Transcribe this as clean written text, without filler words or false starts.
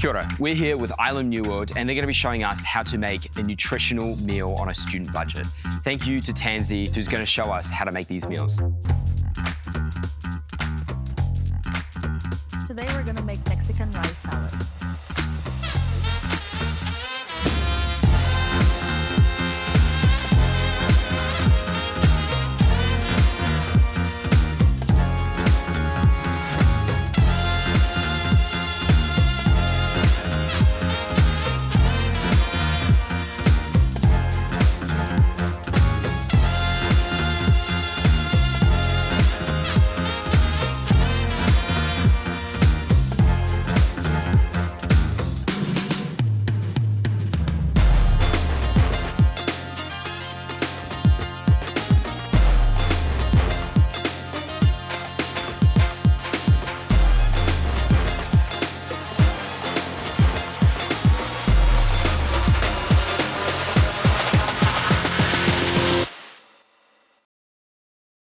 Kia ora. We're here with Island New World, and they're going to be showing us how to make a nutritional meal on a student budget. Thank you to Tansy, who's going to show us how to make these meals. Today we're gonna make Mexican rice salad.